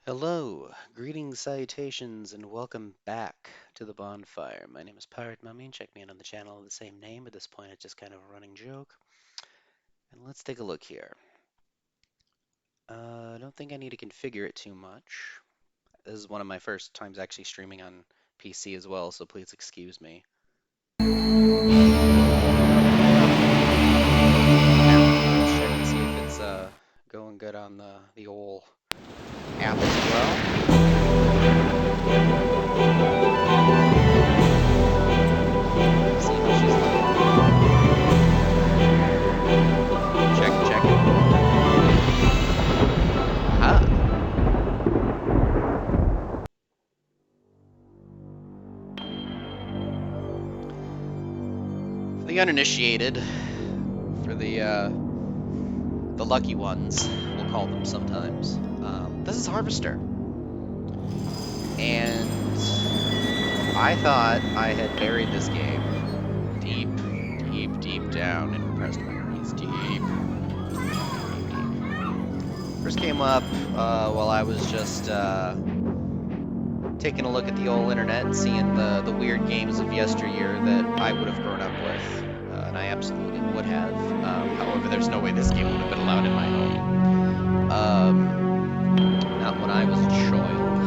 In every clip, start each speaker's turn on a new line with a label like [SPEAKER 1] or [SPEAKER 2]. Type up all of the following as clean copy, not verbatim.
[SPEAKER 1] Hello, greetings, salutations, and welcome back to the bonfire. My name is Pirate Mummy, and check me out on the channel of the same name. At this point, it's just kind of a running joke. And let's take a look here. I don't think I need to configure it too much. This is one of my first times actually streaming on PC as well, so please excuse me. Now, let's check and see if it's going good on the old app as well. See if it's just check it. Aha. For the uninitiated, for the lucky ones, we'll call them sometimes. This is Harvester, and I thought I had buried this game deep, deep, deep down in repressed memories. Deep. First came up while I was just taking a look at the old internet and seeing the weird games of yesteryear that I would have grown up with, and I absolutely would have. However, there's no way this game would have been allowed in my home. Not when I was a child.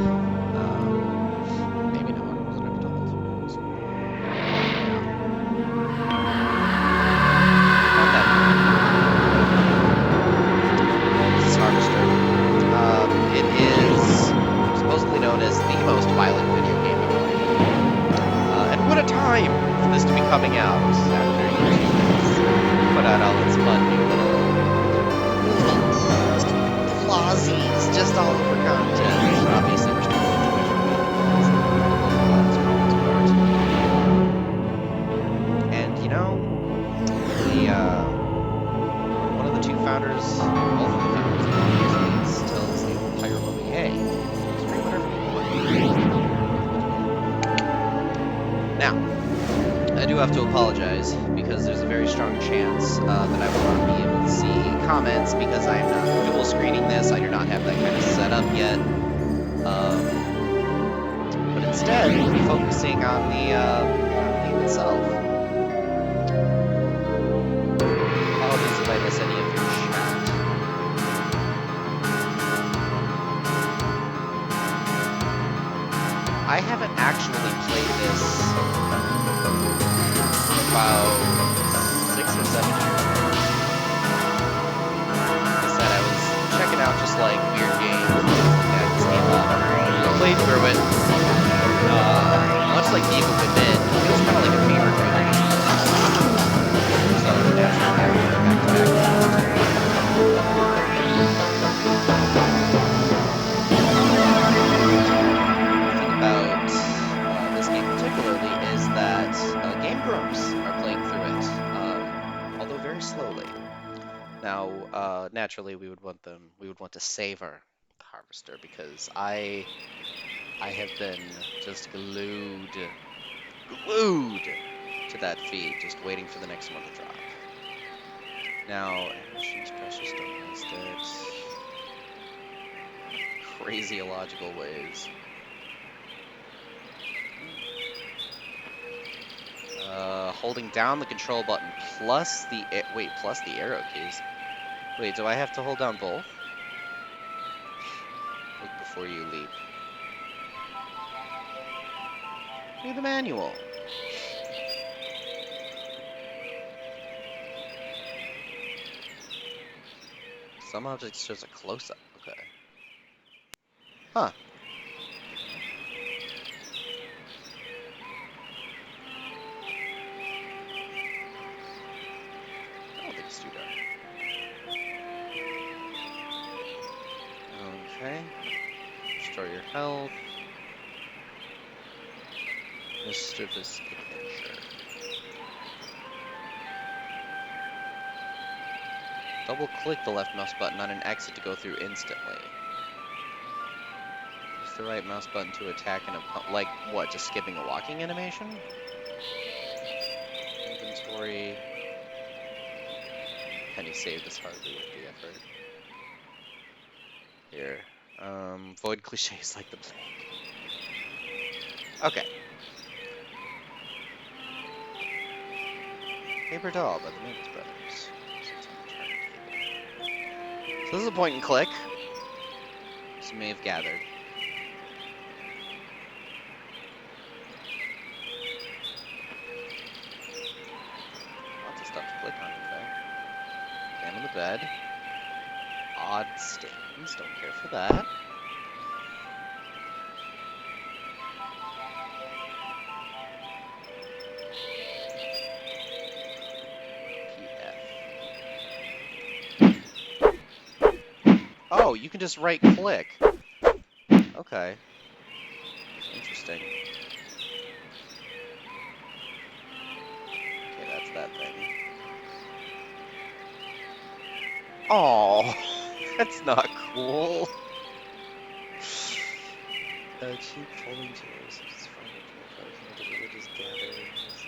[SPEAKER 1] Maybe no one was an adult. Who knows? This is Harvester. It is supposedly known as the most violent video game ever. And what a time for this to be coming out after years put out all its fun new little flawsies just all over content. Obviously, we're still and you know, one of the two founders, both of the founders of all these games, tells the entire movie, hey, stream whatever you want. Now, I do have to apologize because there's a very strong chance that I will not be able to see comments because I am not dual screening this. I do not have that kind of setup yet. But instead, we'll be focusing on the game itself. Apologies if I miss any of your chat. I haven't actually played this about 6 or 7 years ago. Like I said, I was checking out just like weird games that just came up. Played through it. Much like Evil Within, it was kind of like a fever dream. So naturally, I went back to back. The thing about this game particularly is that Game Grumps are playing through it, although very slowly. Now, naturally, we would want to savor the Harvester because I have been just glued to that feed, just waiting for the next one to drop. Now, animations, precious, don't waste it. Crazy illogical ways. Holding down the control button plus plus the arrow keys. Wait, do I have to hold down both? Look before you leap. Read the manual. Some objects shows a close-up. Okay. Huh. I don't think it's too dark. Okay. Restore your health. Mischievous adventure. Double-click the left mouse button on an exit to go through instantly. Use the right mouse button to attack an opponent. Like what? Just skipping a walking animation? Inventory. Penny saved us hardly worth the effort. Here. Avoid cliches like the plague. Okay. Paper Doll by the Moons Brothers. So it's on the turntable. So this is a point and click, as you may have gathered. Lots of stuff to click on, in fact. Examine the bed. Odd stains, don't care for that. Oh, you can just right click. Okay. Interesting. Okay, that's that thing. Oh, that's not cool. Cheap folding chairs. It's fun to the religious gatherings.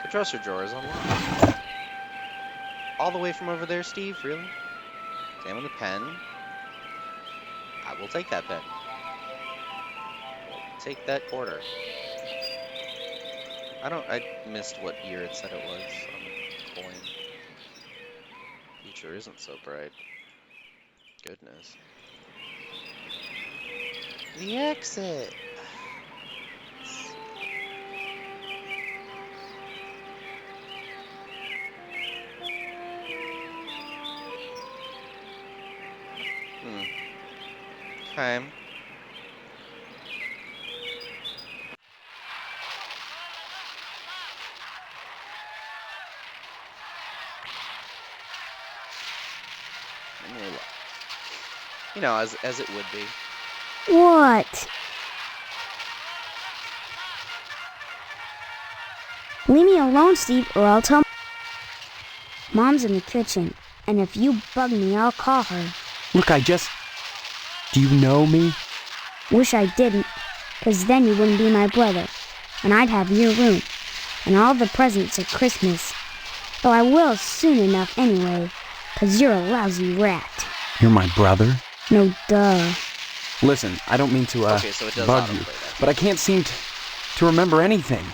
[SPEAKER 1] The dresser drawer is unlocked. All the way from over there, Steve? Really? Examine the pen. I will take that pen. We'll take that quarter. I missed what year it said it was on the coin. Future isn't so bright. Goodness. The exit! Okay. You know, as it would be.
[SPEAKER 2] What? Leave me alone, Steve, or I'll tell Mom's in the kitchen, and if you bug me, I'll call her.
[SPEAKER 3] Look, do you know me?
[SPEAKER 2] Wish I didn't, 'cause then you wouldn't be my brother, and I'd have your room, and all the presents at Christmas. Though I will soon enough anyway, 'cause you're a lousy rat.
[SPEAKER 3] You're my brother?
[SPEAKER 2] No, duh.
[SPEAKER 3] Listen, I don't mean to,
[SPEAKER 1] okay, so it does
[SPEAKER 3] bug you, but I can't seem to remember anything.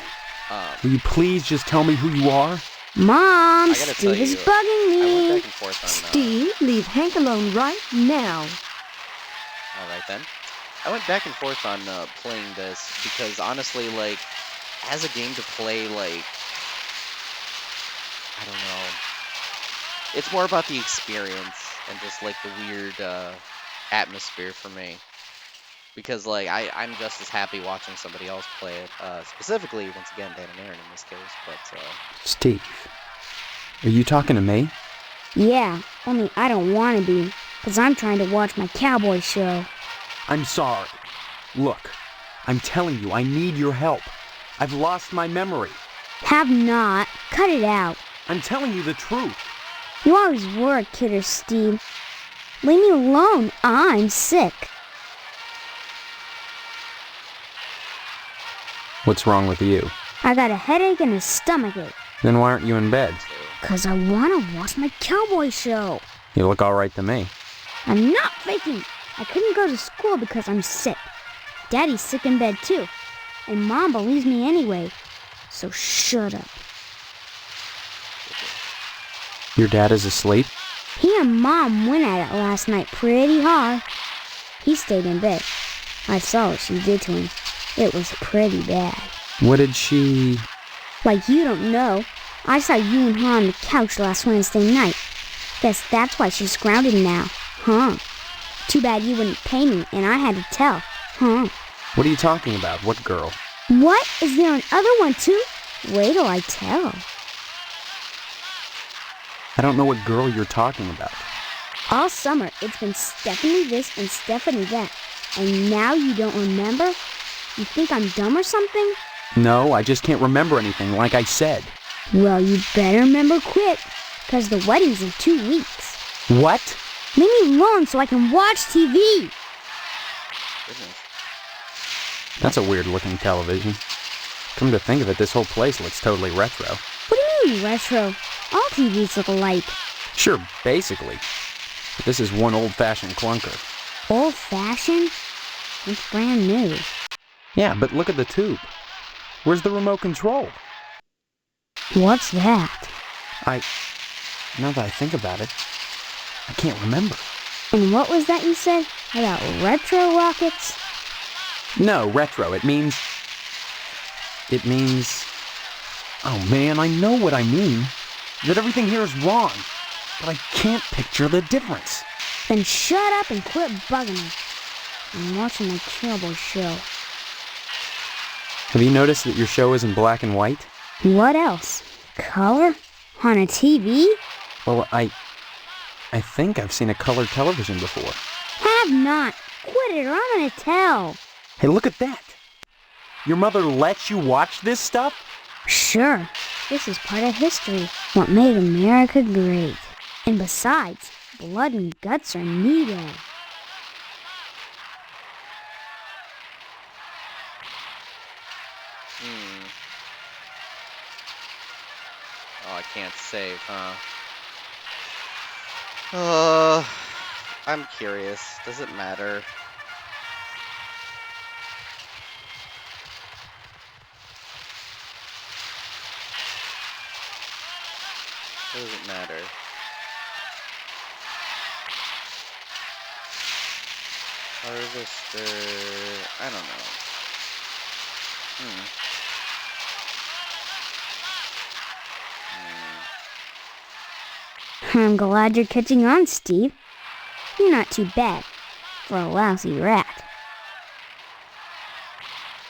[SPEAKER 3] Will you please just tell me who you are?
[SPEAKER 2] Mom, Steve is bugging me.
[SPEAKER 1] I went back and forth on,
[SPEAKER 4] Steve, leave Hank alone right now.
[SPEAKER 1] Alright then. I went back and forth on playing this because honestly, like, as a game to play, like, I don't know. It's more about the experience and just like the weird atmosphere for me. Because like I'm just as happy watching somebody else play it. Specifically, once again, Dan and Aaron in this case. But
[SPEAKER 3] Steve, are you talking to me?
[SPEAKER 2] Yeah, only I don't want to be, 'cause I'm trying to watch my cowboy show.
[SPEAKER 3] I'm sorry. Look, I'm telling you, I need your help. I've lost my memory.
[SPEAKER 2] Have not. Cut it out.
[SPEAKER 3] I'm telling you the truth.
[SPEAKER 2] You always were a kidder, Steve. Leave me alone. I'm sick.
[SPEAKER 3] What's wrong with you?
[SPEAKER 2] I got a headache and a stomachache.
[SPEAKER 3] Then why aren't you in bed?
[SPEAKER 2] 'Cause I want to watch my cowboy show.
[SPEAKER 3] You look all right to me.
[SPEAKER 2] I'm not faking. I couldn't go to school because I'm sick. Daddy's sick in bed too. And Mom believes me anyway. So shut up.
[SPEAKER 3] Your dad is asleep?
[SPEAKER 2] He and Mom went at it last night pretty hard. He stayed in bed. I saw what she did to him. It was pretty bad.
[SPEAKER 3] What did she...
[SPEAKER 2] Like you don't know. I saw you and her on the couch last Wednesday night. Guess that's why she's grounded now, huh? Too bad you wouldn't pay me and I had to tell, huh?
[SPEAKER 3] What are you talking about? What girl?
[SPEAKER 2] What? Is there another one too? Wait till I tell.
[SPEAKER 3] I don't know what girl you're talking about.
[SPEAKER 2] All summer, it's been Stephanie this and Stephanie that. And now you don't remember? You think I'm dumb or something?
[SPEAKER 3] No, I just can't remember anything, like I said.
[SPEAKER 2] Well, you better remember quick, 'cause the wedding's in 2 weeks.
[SPEAKER 3] What?
[SPEAKER 2] Leave me alone so I can watch TV.
[SPEAKER 1] goodness.
[SPEAKER 3] That's a weird-looking television. Come to think of it, this whole place looks totally retro.
[SPEAKER 2] What do you mean, retro? All TVs look alike.
[SPEAKER 3] Sure, basically. But this is one old-fashioned clunker.
[SPEAKER 2] Old-fashioned? It's brand new.
[SPEAKER 3] Yeah, but look at the tube. Where's the remote control?
[SPEAKER 2] What's that?
[SPEAKER 3] Now that I think about it, I can't remember.
[SPEAKER 2] And what was that you said about retro rockets?
[SPEAKER 3] No, retro. It means... Oh man, I know what I mean. That everything here is wrong. But I can't picture the difference.
[SPEAKER 2] Then shut up and quit bugging me. I'm watching a terrible show.
[SPEAKER 3] Have you noticed that your show is in black and white?
[SPEAKER 2] What else? Color? On a TV?
[SPEAKER 3] Well, I think I've seen a colored television before.
[SPEAKER 2] Have not. Quit it or I'm gonna tell.
[SPEAKER 3] Hey, look at that. Your mother lets you watch this stuff?
[SPEAKER 2] Sure. This is part of history. What made America great. And besides, blood and guts are needed.
[SPEAKER 1] Oh, I can't save, huh? I'm curious. Does it matter? Doesn't matter. Harvester... I don't know.
[SPEAKER 2] I'm glad you're catching on, Steve. You're not too bad for a lousy rat.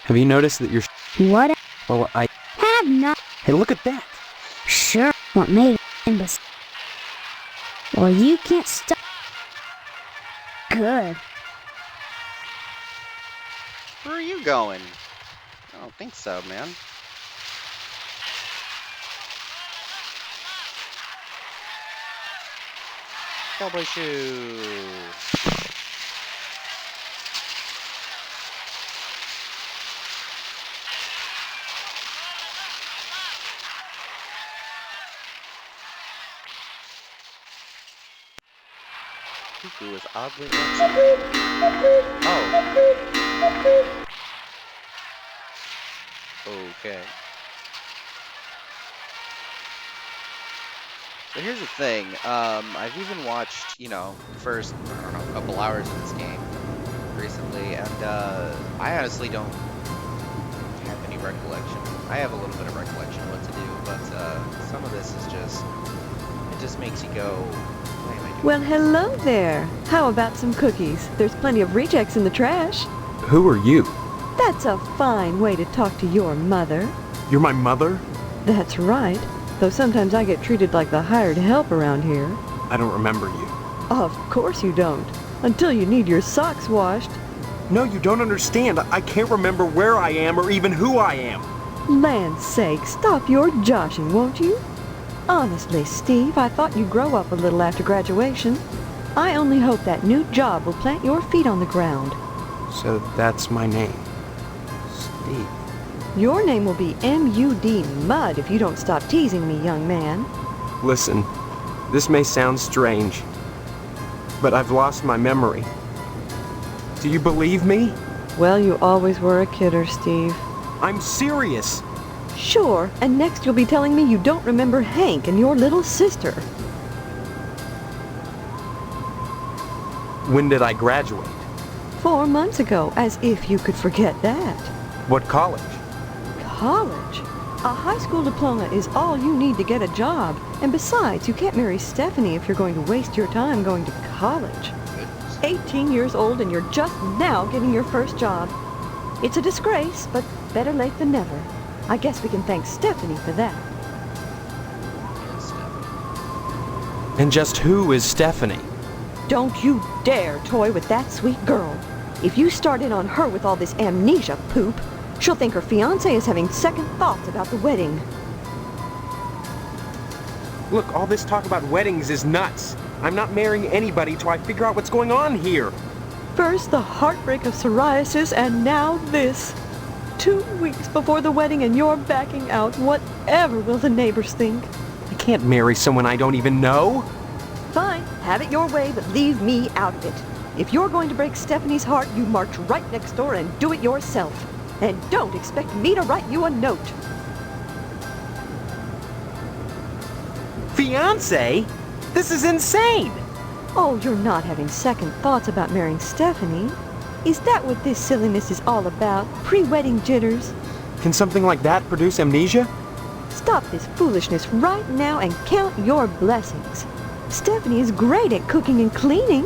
[SPEAKER 3] Have you noticed that your...
[SPEAKER 2] What?
[SPEAKER 3] Well,
[SPEAKER 2] Have not.
[SPEAKER 3] Hey, look at that.
[SPEAKER 2] Sure. What made it? And well, you can't stop. Good.
[SPEAKER 1] Where are you going? I don't think so, man. Cowboy shoe. Cuckoo is oddly excellent. Oh. Okay. So here's the thing, I've even watched, the first, I don't know, couple hours of this game recently, and I honestly don't have any recollection. I have a little bit of recollection of what to do, but some of this is it just makes you go, why am I doing
[SPEAKER 4] Well,
[SPEAKER 1] this?
[SPEAKER 4] hello there. How about some cookies? There's plenty of rejects in the trash.
[SPEAKER 3] Who are you?
[SPEAKER 4] That's a fine way to talk to your mother.
[SPEAKER 3] You're my mother?
[SPEAKER 4] That's right. Though sometimes I get treated like the hired help around here.
[SPEAKER 3] I don't remember you.
[SPEAKER 4] Of course you don't. Until you need your socks washed.
[SPEAKER 3] No, you don't understand. I can't remember where I am or even who I am.
[SPEAKER 4] Land's sake, stop your joshing, won't you? Honestly, Steve, I thought you'd grow up a little after graduation. I only hope that new job will plant your feet on the ground.
[SPEAKER 3] So that's my name. Steve.
[SPEAKER 4] Your name will be M.U.D. Mud if you don't stop teasing me, young man.
[SPEAKER 3] Listen, this may sound strange, but I've lost my memory. Do you believe me?
[SPEAKER 4] Well, you always were a kidder, Steve.
[SPEAKER 3] I'm serious.
[SPEAKER 4] Sure, and next you'll be telling me you don't remember Hank and your little sister.
[SPEAKER 3] When did I graduate?
[SPEAKER 4] 4 months ago, as if you could forget that.
[SPEAKER 3] What college?
[SPEAKER 4] College? A high school diploma is all you need to get a job. And besides, you can't marry Stephanie if you're going to waste your time going to college. 18 years old and you're just now getting your first job. It's a disgrace, but better late than never. I guess we can thank Stephanie for that.
[SPEAKER 1] Yes,
[SPEAKER 3] And just who is Stephanie?
[SPEAKER 4] Don't you dare toy with that sweet girl. If you start in on her with all this amnesia poop, she'll think her fiancé is having second thoughts about the wedding.
[SPEAKER 3] Look, all this talk about weddings is nuts. I'm not marrying anybody till I figure out what's going on here.
[SPEAKER 4] First the heartbreak of psoriasis, and now this. 2 weeks before the wedding and you're backing out. Whatever will the neighbors think?
[SPEAKER 3] I can't marry someone I don't even know.
[SPEAKER 4] Fine, Have it your way, but leave me out of it. If you're going to break Stephanie's heart, you march right next door and do it yourself. And don't expect me to write you a note.
[SPEAKER 3] Fiancé? This is insane!
[SPEAKER 4] Oh, you're not having second thoughts about marrying Stephanie. Is that what this silliness is all about? Pre-wedding jitters?
[SPEAKER 3] Can something like that produce amnesia?
[SPEAKER 4] Stop this foolishness right now and count your blessings. Stephanie is great at cooking and cleaning.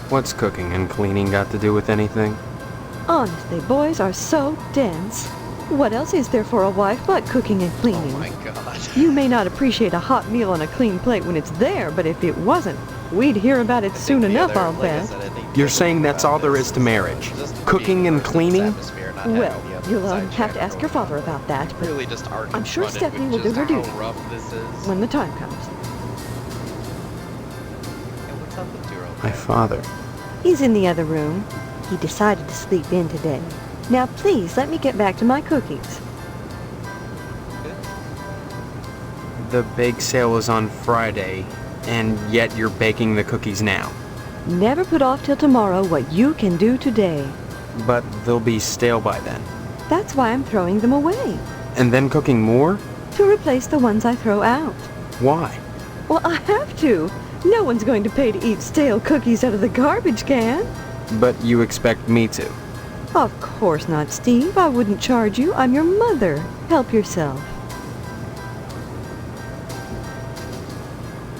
[SPEAKER 3] What's cooking and cleaning got to do with anything?
[SPEAKER 4] Honestly, boys are so dense. What else is there for a wife but cooking and cleaning?
[SPEAKER 1] Oh my god.
[SPEAKER 4] You may not appreciate a hot meal on a clean plate when it's there, but if it wasn't, we'd hear about it soon enough, I'll bet.
[SPEAKER 3] You're saying that's all there is to marriage? Cooking and cleaning?
[SPEAKER 4] Well, you'll have to ask your father about that, but
[SPEAKER 1] Really just arguing
[SPEAKER 4] I'm sure
[SPEAKER 1] fun at
[SPEAKER 4] Stephanie will
[SPEAKER 1] just
[SPEAKER 4] do her duty
[SPEAKER 1] how rough this is.
[SPEAKER 4] when the time comes.
[SPEAKER 1] Hey, what's up with your old
[SPEAKER 3] My
[SPEAKER 1] man?
[SPEAKER 3] father.
[SPEAKER 4] He's in the other room. He decided to sleep in today. Now, please, let me get back to my cookies.
[SPEAKER 3] The bake sale is on Friday, and yet you're baking the cookies now.
[SPEAKER 4] Never put off till tomorrow what you can do today.
[SPEAKER 3] But they'll be stale by then.
[SPEAKER 4] That's why I'm throwing them away,
[SPEAKER 3] And then cooking more?
[SPEAKER 4] to replace the ones I throw out.
[SPEAKER 3] Why?
[SPEAKER 4] Well, I have to. No one's going to pay to eat stale cookies out of the garbage can.
[SPEAKER 3] But you expect me to.
[SPEAKER 4] Of course not, Steve. I wouldn't charge you. I'm your mother. Help yourself.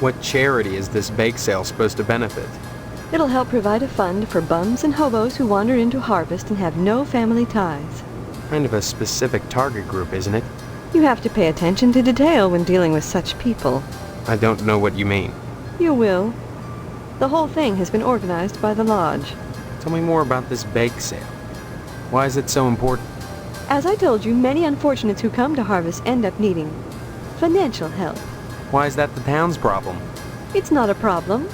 [SPEAKER 3] What charity is this bake sale supposed to benefit?
[SPEAKER 4] It'll help provide a fund for bums and hobos who wander into Harvest and have no family ties.
[SPEAKER 3] Kind of a specific target group, isn't it?
[SPEAKER 4] You have to pay attention to detail when dealing with such people.
[SPEAKER 3] I don't know what you mean.
[SPEAKER 4] You will. The whole thing has been organized by the lodge.
[SPEAKER 3] Tell me more about this bake sale. Why is it so important?
[SPEAKER 4] As I told you, many unfortunates who come to Harvest end up needing financial help.
[SPEAKER 3] Why is that the town's problem?
[SPEAKER 4] It's not a problem,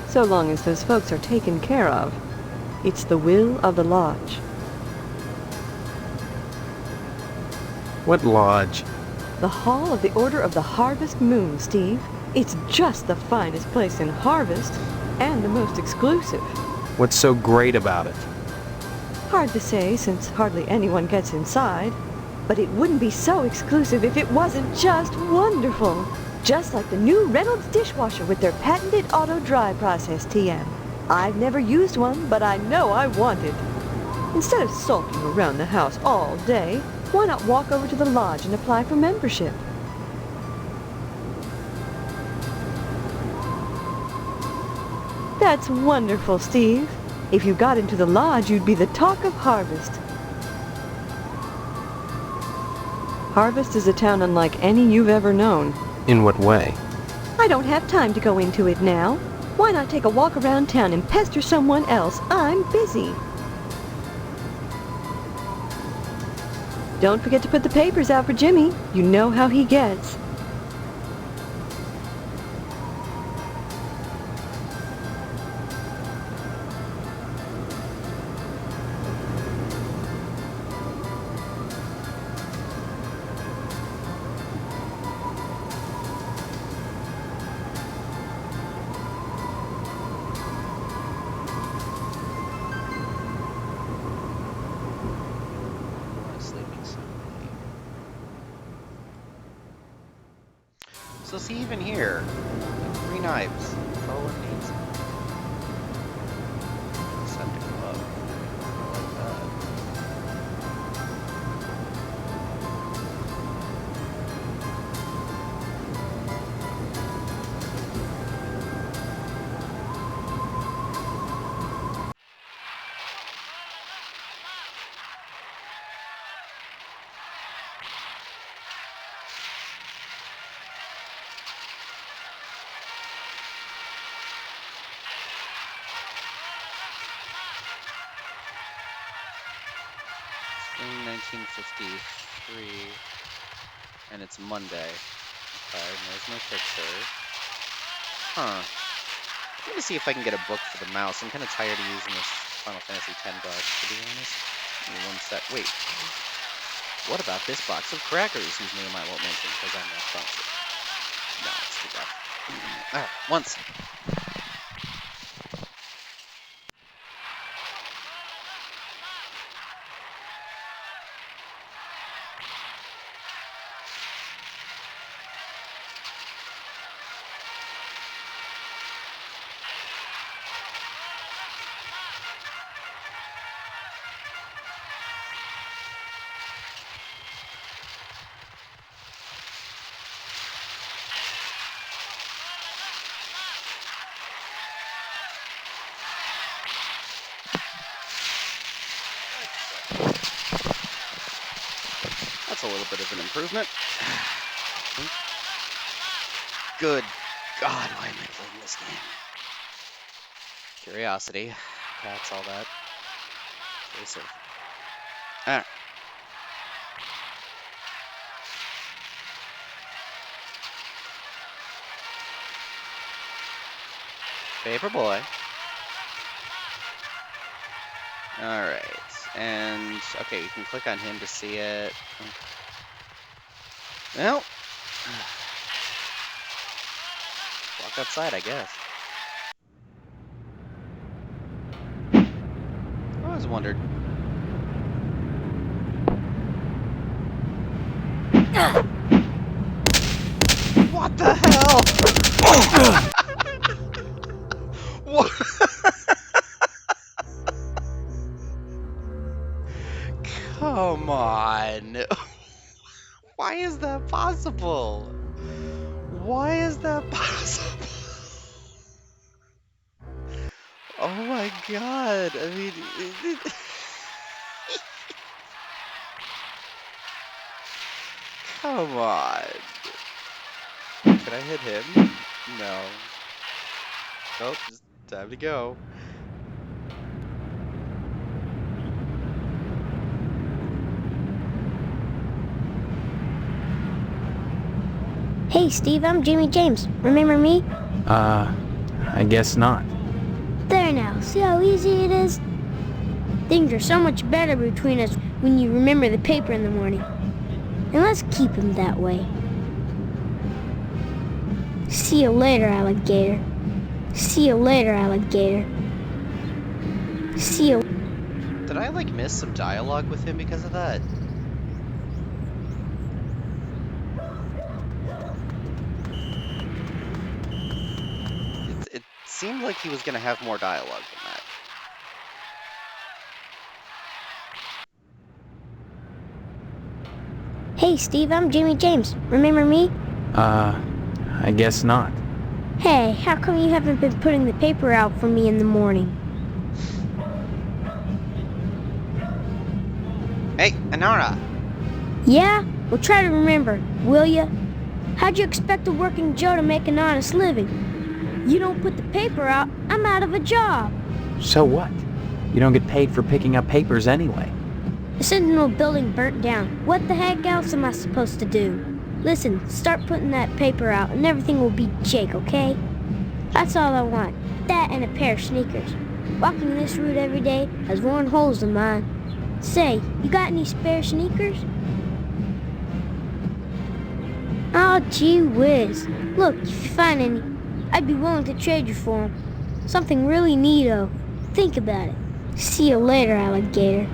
[SPEAKER 4] so long as those folks are taken care of. It's the will of the lodge.
[SPEAKER 3] What lodge?
[SPEAKER 4] The Hall of the Order of the Harvest Moon, Steve. It's just the finest place in Harvest, and the most exclusive.
[SPEAKER 3] What's so great about it?
[SPEAKER 4] Hard to say, since hardly anyone gets inside. But it wouldn't be so exclusive if it wasn't just wonderful. Just like the new Reynolds dishwasher with their patented auto-dry process, TM. I've never used one, but I know I want it. Instead of sulking around the house all day, why not walk over to the lodge and apply for membership? That's wonderful, Steve. If you got into the lodge, you'd be the talk of Harvest. Harvest is a town unlike any you've ever known.
[SPEAKER 3] In what way?
[SPEAKER 4] I don't have time to go into it now. Why not take a walk around town and pester someone else? I'm busy. Don't forget to put the papers out for Jimmy. You know how he gets.
[SPEAKER 1] Sleeping soundly. So see, even here, 3 knives. That's all it needs. Set to go up. I like that. Spring 1953, and it's Monday. Okay, and there's no picture. Huh. I'm gonna see if I can get a book for the mouse. I'm kind of tired of using this Final Fantasy X box, to be honest. Give me one sec. Wait. What about this box of crackers whose name I won't mention because I'm not sponsored? No, it's too rough. Alright, once. That's a little bit of an improvement. Good God, why am I playing this game? Curiosity, cats, all that. Stay safe. Alright. Paperboy. Alright, and okay, you can click on him to see it. Well, walk outside, I guess. I always wondered. What the hell? What? Come on. Why is that possible? Why is that possible? Oh my God. I mean, come on. Can I hit him? No. Nope, just time to go.
[SPEAKER 2] Hey, Steve, I'm Jimmy James. Remember me?
[SPEAKER 5] I guess not.
[SPEAKER 2] There now. See how easy it is? Things are so much better between us when you remember the paper in the morning. And let's keep him that way. See you later, alligator. See you later, alligator. See you.
[SPEAKER 1] Did I like miss some dialogue with him because of that? It seemed like he was gonna have more dialogue than that.
[SPEAKER 2] Hey, Steve, I'm Jimmy James. Remember me?
[SPEAKER 5] I guess not.
[SPEAKER 2] Hey, how come you haven't been putting the paper out for me in the morning?
[SPEAKER 1] Hey, Anara!
[SPEAKER 2] Yeah? Well, try to remember, will ya? How'd you expect a working Joe to make an honest living? You don't put the paper out, I'm out of a job.
[SPEAKER 5] So what? You don't get paid for picking up papers anyway.
[SPEAKER 2] The Sentinel building burnt down. What the heck else am I supposed to do? Listen, start putting that paper out and everything will be Jake, okay? That's all I want. That and a pair of sneakers. Walking this route every day has worn holes in mine. Say, you got any spare sneakers? Oh, gee whiz. Look, if you find any, I'd be willing to trade you for them. Something really neato. Think about it. See you later, alligator.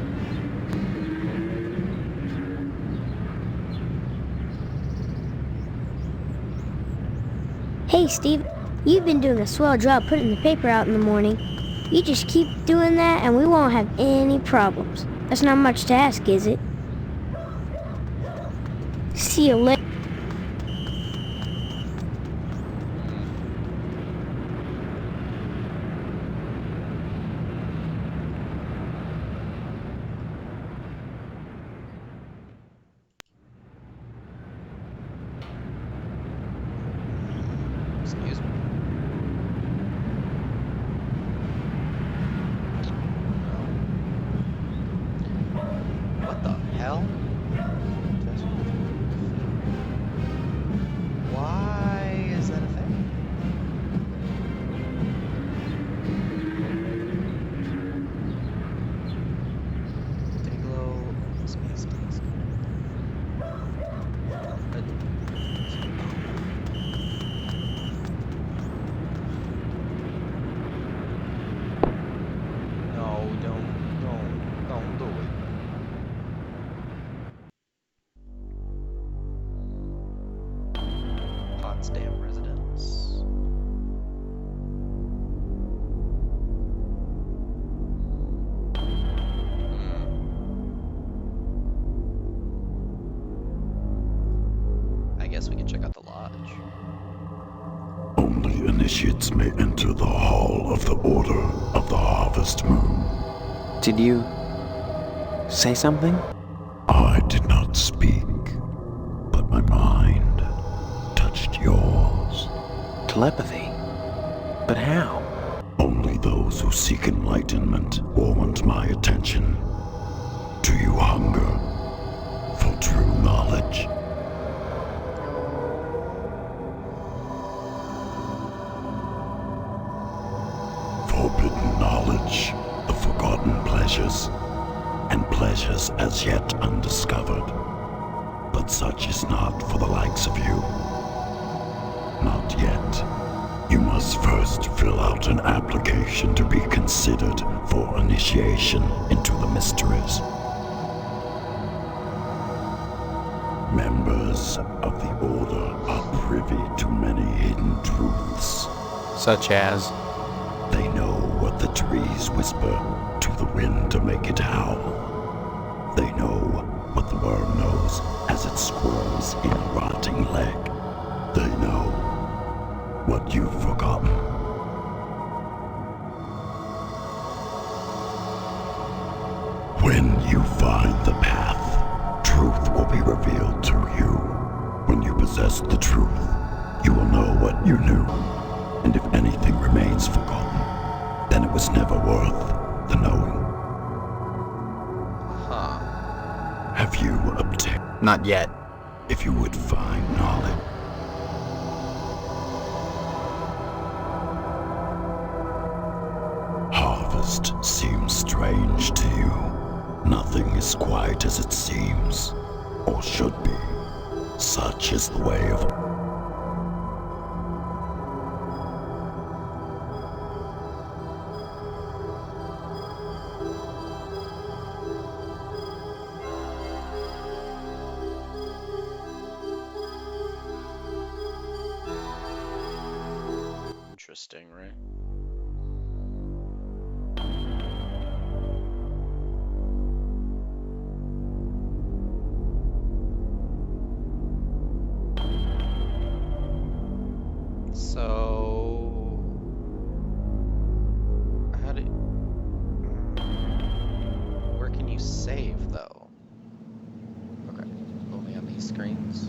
[SPEAKER 2] Hey, Steve, you've been doing a swell job putting the paper out in the morning. You just keep doing that and we won't have any problems. That's not much to ask, is it? See you later.
[SPEAKER 1] Excuse me. What the hell? Why is that a thing? Dayglow space disk.
[SPEAKER 6] initiates may enter the Hall of the Order of the Harvest Moon.
[SPEAKER 3] Did you say something?
[SPEAKER 6] I did not speak, but my mind touched yours.
[SPEAKER 3] Telepathy? But how?
[SPEAKER 6] Only those who seek enlightenment warrant my attention. Do you hunger for true knowledge? Forbidden knowledge, the forgotten pleasures, and pleasures as yet undiscovered. But such is not for the likes of you. Not yet. You must first fill out an application to be considered for initiation into the mysteries. Members of the Order are privy to many hidden truths.
[SPEAKER 5] Such as?
[SPEAKER 6] They know what the trees whisper to the wind to make it howl. They know what the worm knows as it squirms in a rotting leg. They know what you've forgotten. When you find the path, truth will be revealed to you. When you possess the truth, you will know what you knew. And if anything remains forgotten, then it was never worth the knowing.
[SPEAKER 1] Huh.
[SPEAKER 6] Have you obtained?
[SPEAKER 5] Not yet.
[SPEAKER 6] If you would find knowledge. Harvest seems strange to you. Nothing is quite as it seems, or should be. Such is the way of...
[SPEAKER 1] Interesting, right? So, how do... Where can you save, though? Okay, only on these screens?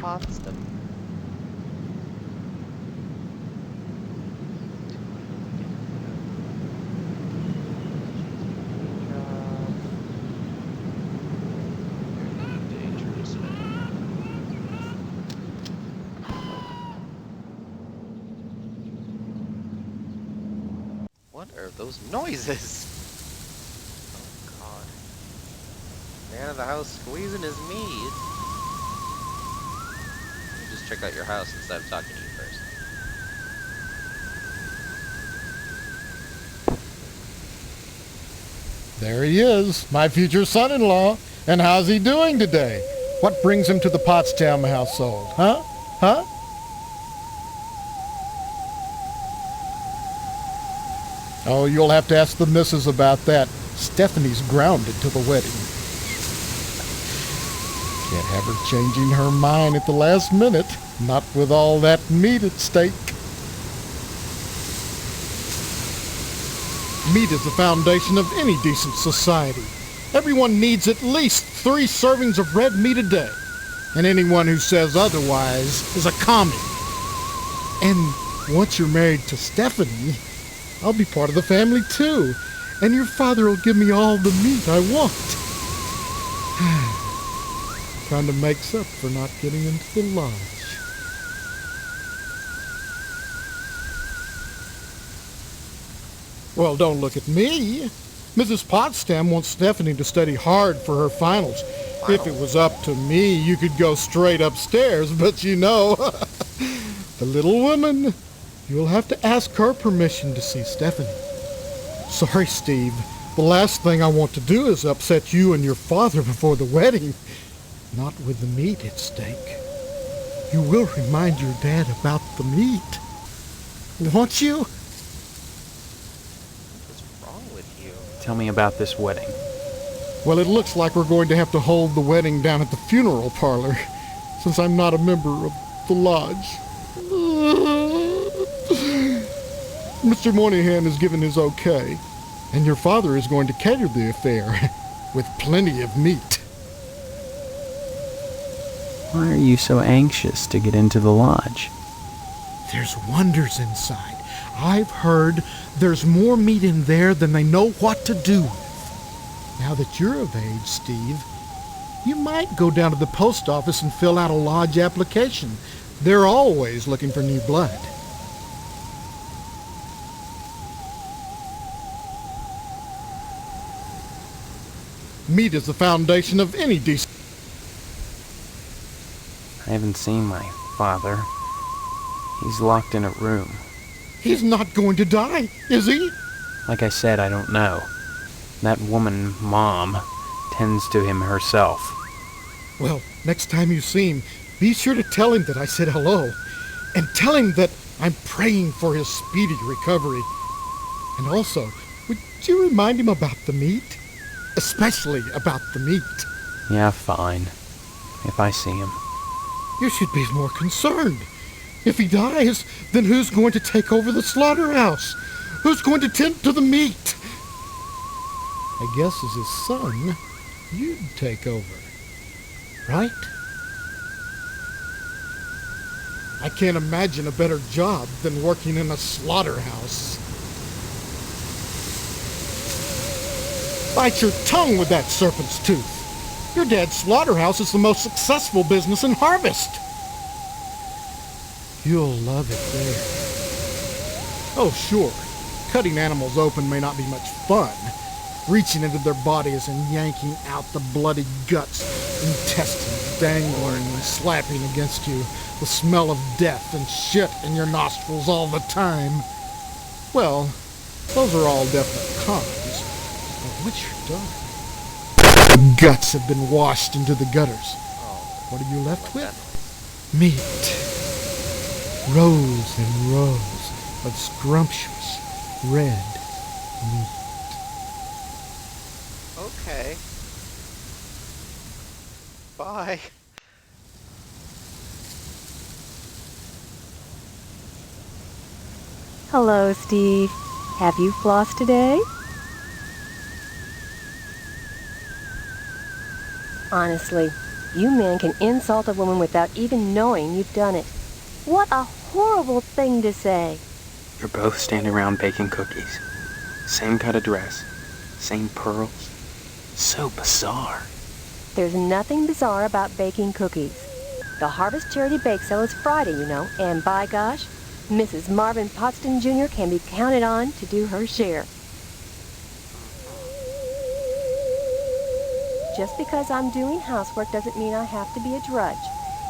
[SPEAKER 1] Potsdam. Dangerous. What are those noises? Oh God. Man of the house squeezing his meat. Just check out your house instead of talking to you first.
[SPEAKER 7] There he is, my future son-in-law. And how's he doing today? What brings him to the Potsdam household, huh? Huh? Oh, you'll have to ask the missus about that. Stephanie's grounded to the wedding. Can't have her changing her mind at the last minute. Not with all that meat at stake. Meat is the foundation of any decent society. Everyone needs at least 3 servings of red meat a day. And anyone who says otherwise is a commie. And once you're married to Stephanie, I'll be part of the family too. And your father will give me all the meat I want. Kind of makes up for not getting into the lodge. Well, don't look at me. Mrs. Potsdam wants Stephanie to study hard for her finals. If it was up to me, you could go straight upstairs, but you know, the little woman, you'll have to ask her permission to see Stephanie. Sorry, Steve. The last thing I want to do is upset you and your father before the wedding. Not with the meat at stake. you will remind your dad about the meat, won't you?
[SPEAKER 1] What's wrong with you?
[SPEAKER 5] Tell me about this wedding.
[SPEAKER 7] Well, it looks like we're going to have to hold the wedding down at the funeral parlor, since I'm not a member of the lodge. Mr. Moynihan has given his okay, and your father is going to cater the affair with plenty of meat.
[SPEAKER 5] Why are you so anxious to get into the lodge?
[SPEAKER 7] There's wonders inside. I've heard there's more meat in there than they know what to do with. Now that you're of age, Steve, you might go down to the post office and fill out a lodge application. They're always looking for new blood. Meat is the foundation of any decent...
[SPEAKER 5] I haven't seen my father. He's locked in a room.
[SPEAKER 7] He's not going to die, is he?
[SPEAKER 5] Like I said, I don't know. That woman, Mom, tends to him herself.
[SPEAKER 7] Well, next time you see him, be sure to tell him that I said hello. And tell him that I'm praying for his speedy recovery. And also, would you remind him about the meat? Especially about the meat.
[SPEAKER 5] Yeah, fine. If I see him.
[SPEAKER 7] You should be more concerned. If he dies, then who's going to take over the slaughterhouse? Who's going to tend to the meat? I guess as his son, you'd take over. Right? I can't imagine a better job than working in a slaughterhouse. Bite your tongue with that serpent's tooth. Your dad's slaughterhouse is the most successful business in Harvest. You'll love it there. Oh, sure. Cutting animals open may not be much fun. Reaching into their bodies and yanking out the bloody guts, intestines dangling and slapping against you, the smell of death and shit in your nostrils all the time. Well, those are all definite cons. But once you're done, the guts have been washed into the gutters. What are you left with? Meat. Rows and rows of scrumptious red meat.
[SPEAKER 1] Okay. Bye.
[SPEAKER 4] Hello, Steve. Have you flossed today? Honestly, you men can insult a woman without even knowing you've done it. What a horrible thing to say.
[SPEAKER 5] You're both standing around baking cookies. Same cut of dress. Same pearls. So bizarre.
[SPEAKER 4] There's nothing bizarre about baking cookies. The Harvest Charity Bake Sale is Friday, you know, and by gosh, Mrs. Marvin Potston Jr. can be counted on to do her share. Just because I'm doing housework doesn't mean I have to be a drudge.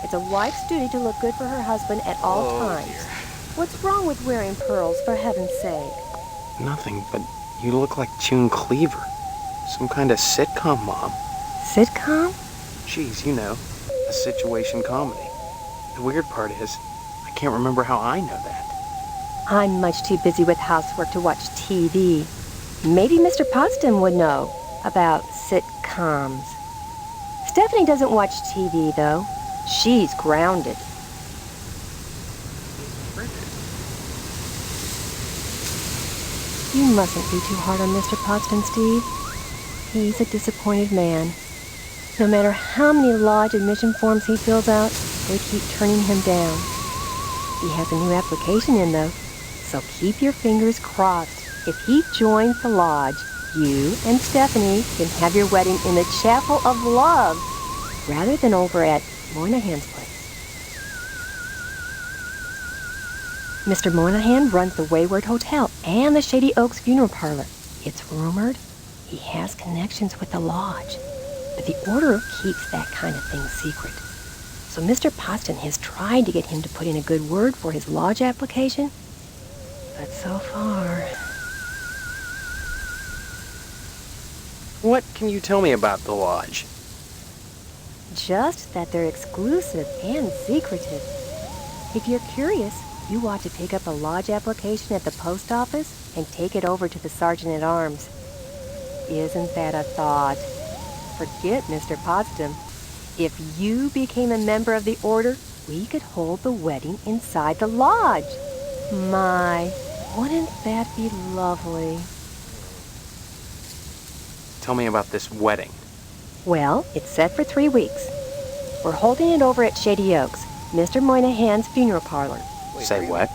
[SPEAKER 4] It's a wife's duty to look good for her husband at all times.
[SPEAKER 5] Dear.
[SPEAKER 4] What's wrong with wearing pearls, for heaven's sake?
[SPEAKER 5] Nothing, but you look like June Cleaver. Some kind of sitcom mom.
[SPEAKER 4] Sitcom?
[SPEAKER 5] Geez, you know, a situation comedy. The weird part is, I can't remember how I know that.
[SPEAKER 4] I'm much too busy with housework to watch TV. Maybe Mr. Potsdam would know about sitcoms. Stephanie doesn't watch TV, though. She's grounded. You mustn't be too hard on Mr. Potsdam, Steve. He's a disappointed man. No matter how many lodge admission forms he fills out, they keep turning him down. He has a new application in, though, so keep your fingers crossed. If he joins the lodge, you and Stephanie can have your wedding in the Chapel of Love, rather than over at Moynihan's place. Mr. Moynihan runs the Wayward Hotel and the Shady Oaks Funeral Parlor. It's rumored he has connections with the lodge, but the Order keeps that kind of thing secret. So Mr. Potsdam has tried to get him to put in a good word for his lodge application, but so far...
[SPEAKER 5] What can you tell me about the lodge?
[SPEAKER 8] Just that they're exclusive and secretive. If you're curious, you ought to pick up a lodge application at the post office and take it over to the sergeant-at-arms. Isn't that a thought? Forget Mr. Potsdam. If you became a member of the order, we could hold the wedding inside the lodge. My, wouldn't that be lovely?
[SPEAKER 5] Tell me about this wedding.
[SPEAKER 8] Well, it's set for 3 weeks. We're holding it over at Shady Oaks, Mr. Moynihan's funeral parlor.
[SPEAKER 5] Say what?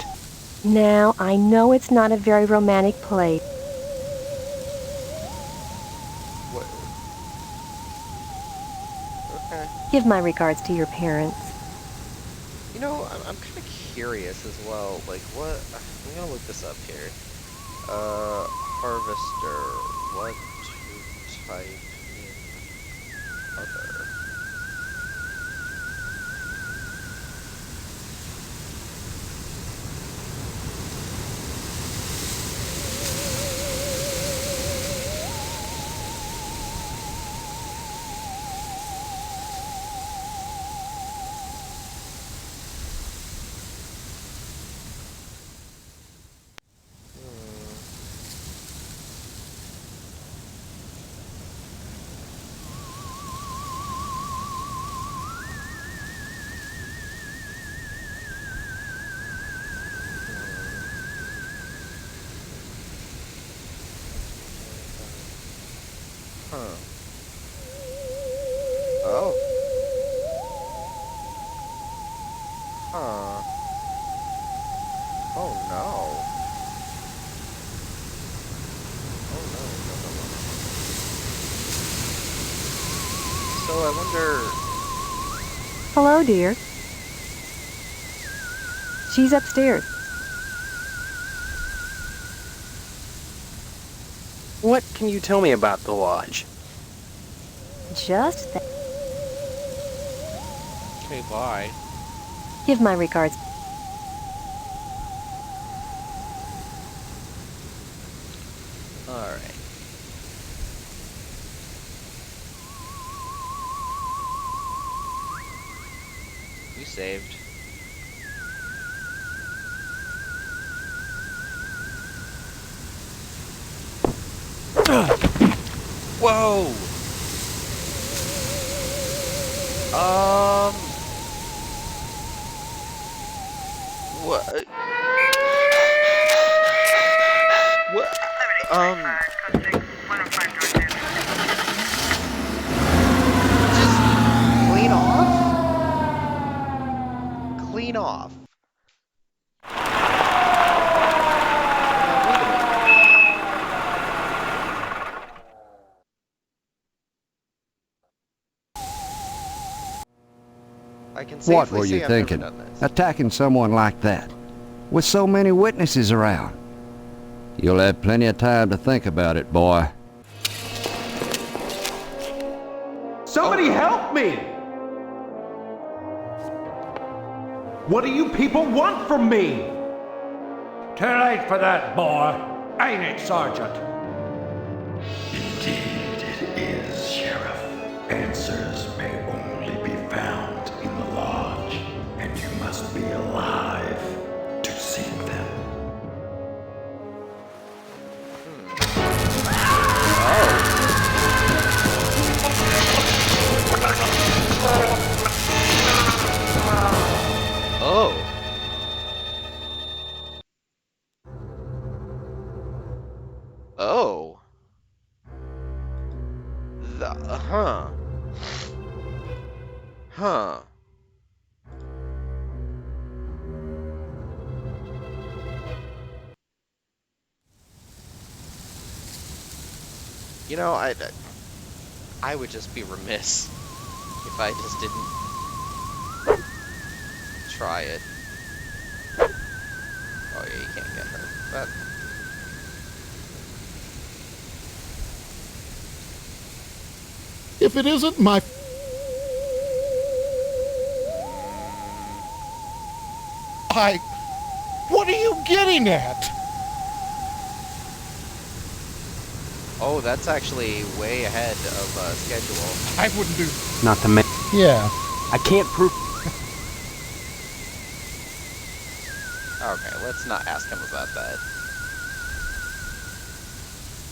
[SPEAKER 8] Now, I know it's not a very romantic place.
[SPEAKER 1] What? Okay.
[SPEAKER 8] Give my regards to your parents.
[SPEAKER 1] You know, I'm kind of curious as well. Like, what? I'm gonna look this up here. Harvester. What to type in other? Huh. Oh. Huh. Oh no. Oh no, no, no, no. So I wonder.
[SPEAKER 8] Hello, dear. She's upstairs.
[SPEAKER 5] What can you tell me about the lodge?
[SPEAKER 8] Just that.
[SPEAKER 1] Okay, bye.
[SPEAKER 8] Give my regards.
[SPEAKER 1] Alright. You saved. Whoa! What? What? Just clean off? Clean off. Wait a minute. I can
[SPEAKER 9] What
[SPEAKER 1] safely
[SPEAKER 9] were
[SPEAKER 1] say
[SPEAKER 9] you
[SPEAKER 1] I've never
[SPEAKER 9] thinking?
[SPEAKER 1] done this.
[SPEAKER 9] Attacking someone like that? With so many witnesses around. You'll have plenty of time to think about it, boy.
[SPEAKER 10] Somebody help me! What do you people want from me?
[SPEAKER 11] Too late for that, boy. Ain't it, Sergeant?
[SPEAKER 6] Indeed it is, Sheriff. Answers may only be found in the lodge, and you must be alive to seek them.
[SPEAKER 1] Oh. Oh. Huh. Huh. You know, I would just be remiss if I just didn't try it. Oh yeah, you can't get her. But
[SPEAKER 7] If it isn't my... What are you getting at?
[SPEAKER 1] oh, that's actually way ahead of schedule.
[SPEAKER 7] I wouldn't do...
[SPEAKER 5] Not to mention.
[SPEAKER 7] Yeah.
[SPEAKER 3] I can't prove...
[SPEAKER 1] Okay, let's not ask him about that.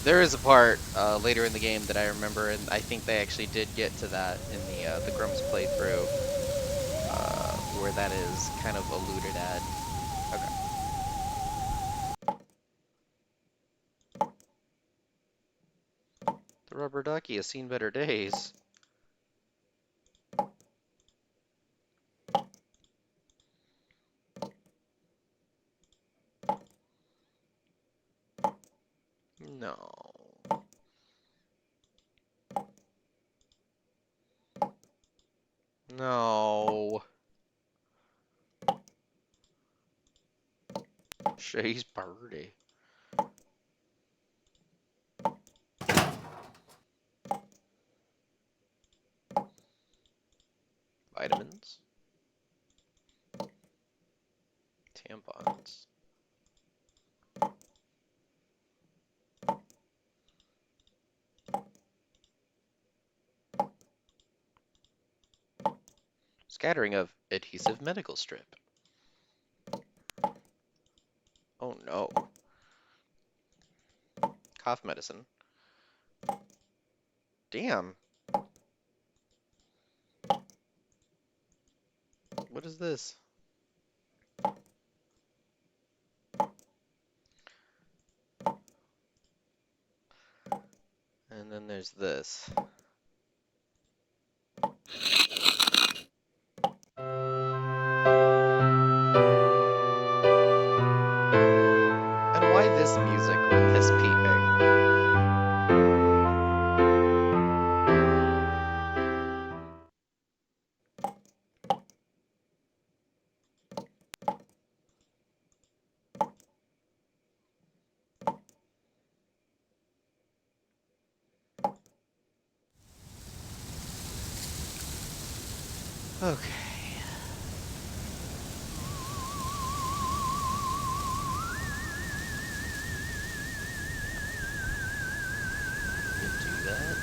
[SPEAKER 1] There is a part later in the game that I remember, and I think they actually did get to that in the Grumps playthrough, where that is kind of alluded at. Okay. The rubber ducky has seen better days. No. No. Shay's birdie. Vitamins. Tampons. Scattering of adhesive medical strip. Oh no. Cough medicine. Damn. What is this? And then there's this. And why this music with this peeping? Okay. Do that.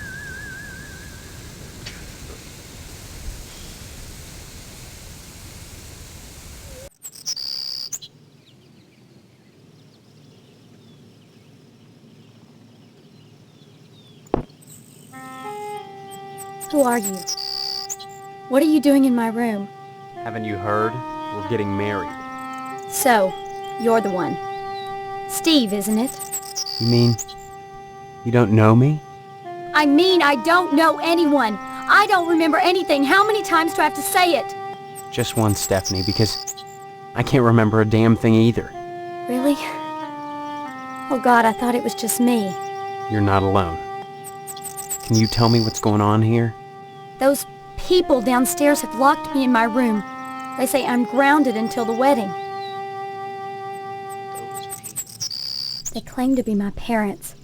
[SPEAKER 12] Who are you? What are you doing in my room?
[SPEAKER 3] Haven't you heard? We're getting married.
[SPEAKER 12] So, you're the one. Steve, isn't it?
[SPEAKER 3] You mean... you don't know me?
[SPEAKER 12] I mean, I don't know anyone. I don't remember anything. How many times do I have to say it?
[SPEAKER 3] Just one, Stephanie, because I can't remember a damn thing either.
[SPEAKER 12] Really? Oh God, I thought it was just me.
[SPEAKER 3] You're not alone. Can you tell me what's going on here?
[SPEAKER 12] Those people downstairs have locked me in my room. They say I'm grounded until the wedding. They claim to be my parents.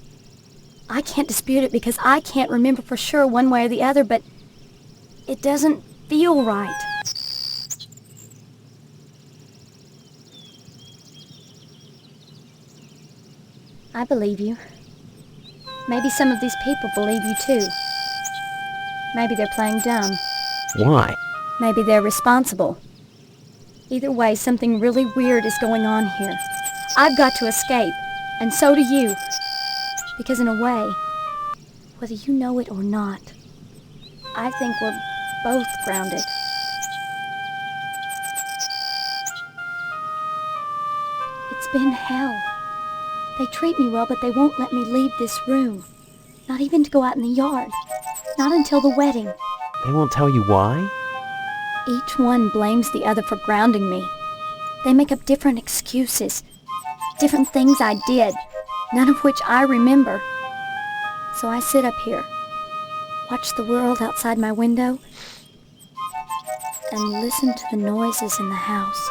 [SPEAKER 12] I can't dispute it because I can't remember for sure one way or the other, but it doesn't feel right. I believe you. Maybe some of these people believe you too. Maybe they're playing dumb.
[SPEAKER 3] Why?
[SPEAKER 12] Maybe they're responsible. Either way, something really weird is going on here. I've got to escape, and so do you. Because in a way, whether you know it or not, I think we're both grounded. It's been hell. They treat me well, but they won't let me leave this room. Not even to go out in the yard. Not until the wedding.
[SPEAKER 3] They won't tell you why?
[SPEAKER 12] Each one blames the other for grounding me. They make up different excuses. Different things I did, none of which I remember. So I sit up here, watch the world outside my window, and listen to the noises in the house.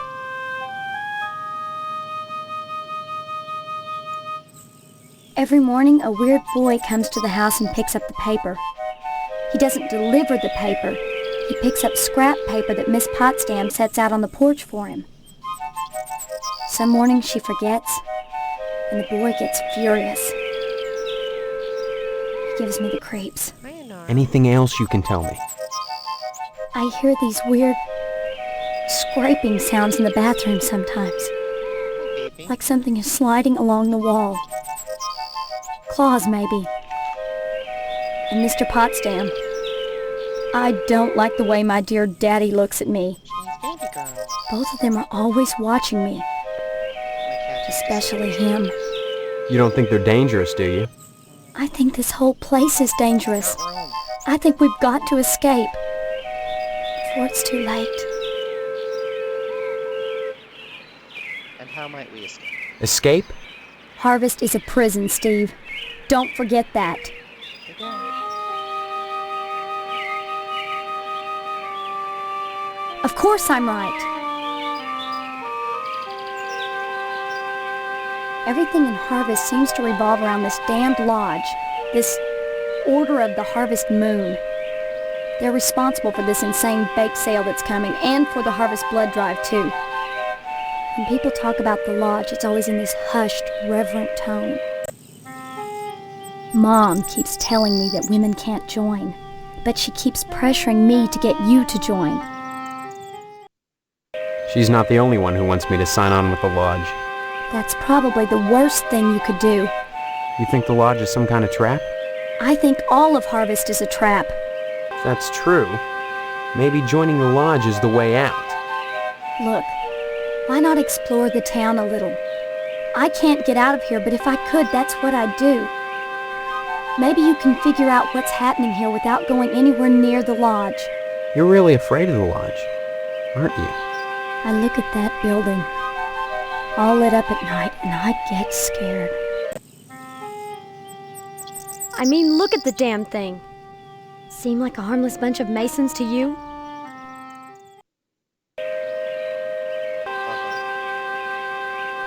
[SPEAKER 12] Every morning, a weird boy comes to the house and picks up the paper. He doesn't deliver the paper. He picks up scrap paper that Miss Potsdam sets out on the porch for him. Some mornings she forgets, and the boy gets furious. He gives me the creeps.
[SPEAKER 3] Anything else you can tell me?
[SPEAKER 12] I hear these weird scraping sounds in the bathroom sometimes. Like something is sliding along the wall. Claws, maybe. And Mr. Potsdam. I don't like the way my dear daddy looks at me. Both of them are always watching me. Especially him.
[SPEAKER 3] You don't think they're dangerous, do you?
[SPEAKER 12] I think this whole place is dangerous. I think we've got to escape before it's too late.
[SPEAKER 1] And how might we escape?
[SPEAKER 3] Escape?
[SPEAKER 12] Harvest is a prison, Steve. Don't forget that. Of course I'm right. Everything in Harvest seems to revolve around this damned lodge, this Order of the Harvest Moon. They're responsible for this insane bake sale that's coming, and for the Harvest Blood Drive, too. When people talk about the lodge, it's always in this hushed, reverent tone. Mom keeps telling me that women can't join, but she keeps pressuring me to get you to join.
[SPEAKER 3] She's not the only one who wants me to sign on with the lodge.
[SPEAKER 12] That's probably the worst thing you could do.
[SPEAKER 3] You think the lodge is some kind of trap?
[SPEAKER 12] I think all of Harvest is a trap.
[SPEAKER 3] If that's true, maybe joining the lodge is the way out.
[SPEAKER 12] Look, why not explore the town a little? I can't get out of here, but if I could, that's what I'd do. Maybe you can figure out what's happening here without going anywhere near the lodge.
[SPEAKER 3] You're really afraid of the lodge, aren't you?
[SPEAKER 12] I look at that building, all lit up at night, and I get scared.
[SPEAKER 2] I mean, look at the damn thing. Seem like a harmless bunch of Masons to you?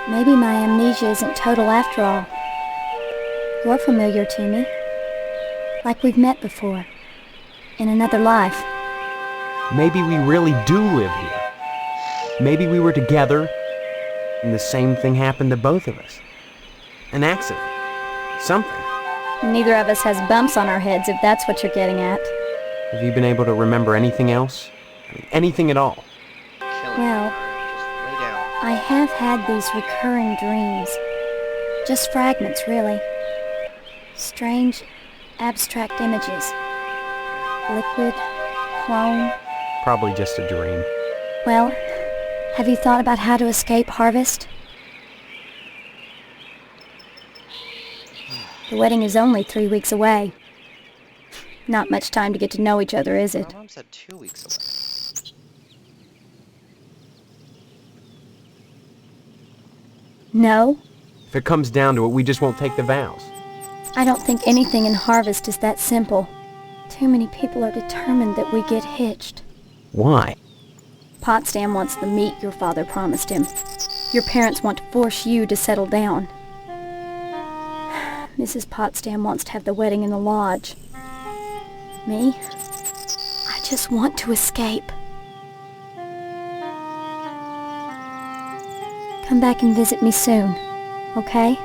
[SPEAKER 12] Maybe my amnesia isn't total after all. You're familiar to me. Like we've met before. In another life.
[SPEAKER 3] Maybe we really do live here. Maybe we were together, and the same thing happened to both of us. An accident. Something.
[SPEAKER 12] Neither of us has bumps on our heads, if that's what you're getting at.
[SPEAKER 3] Have you been able to remember anything else? I mean, anything at all?
[SPEAKER 12] Well, I have had these recurring dreams. Just fragments, really. Strange, abstract images. Liquid, clone.
[SPEAKER 3] Probably just a dream.
[SPEAKER 12] Well, have you thought about how to escape Harvest? The wedding is only 3 weeks away. Not much time to get to know each other, is it?
[SPEAKER 1] My mom said 2 weeks away.
[SPEAKER 12] No?
[SPEAKER 3] If it comes down to it, we just won't take the vows.
[SPEAKER 12] I don't think anything in Harvest is that simple. Too many people are determined that we get hitched.
[SPEAKER 3] Why?
[SPEAKER 12] Potsdam wants the meat your father promised him. Your parents want to force you to settle down. Mrs. Potsdam wants to have the wedding in the lodge. Me? I just want to escape. Come back and visit me soon, okay?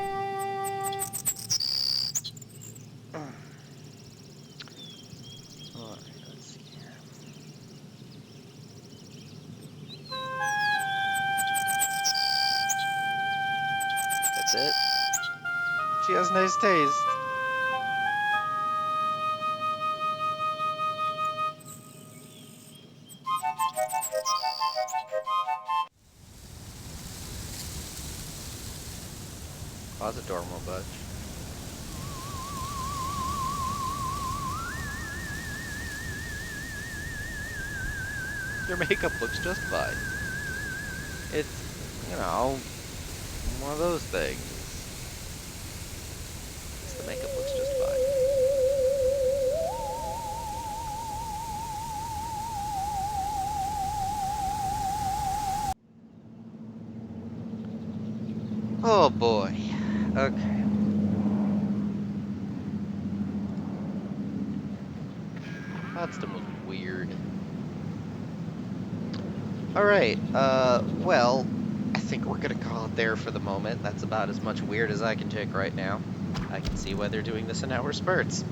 [SPEAKER 1] That's it. She has nice taste. Closet door won't budge. Your makeup looks just fine. It's, you know, one of those things. The makeup looks just fine. Oh boy. Okay. Potsdam was weird. Alright, well, I think we're gonna call it there for the moment. That's about as much weird as I can take right now. I can see why they're doing this in hour spurts.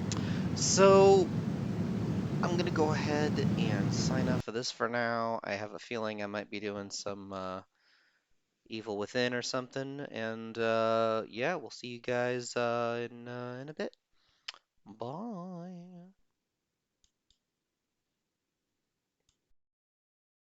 [SPEAKER 1] So, I'm gonna go ahead and sign off for this for now. I have a feeling I might be doing some Evil Within or something, and yeah, we'll see you guys in a bit. Bye.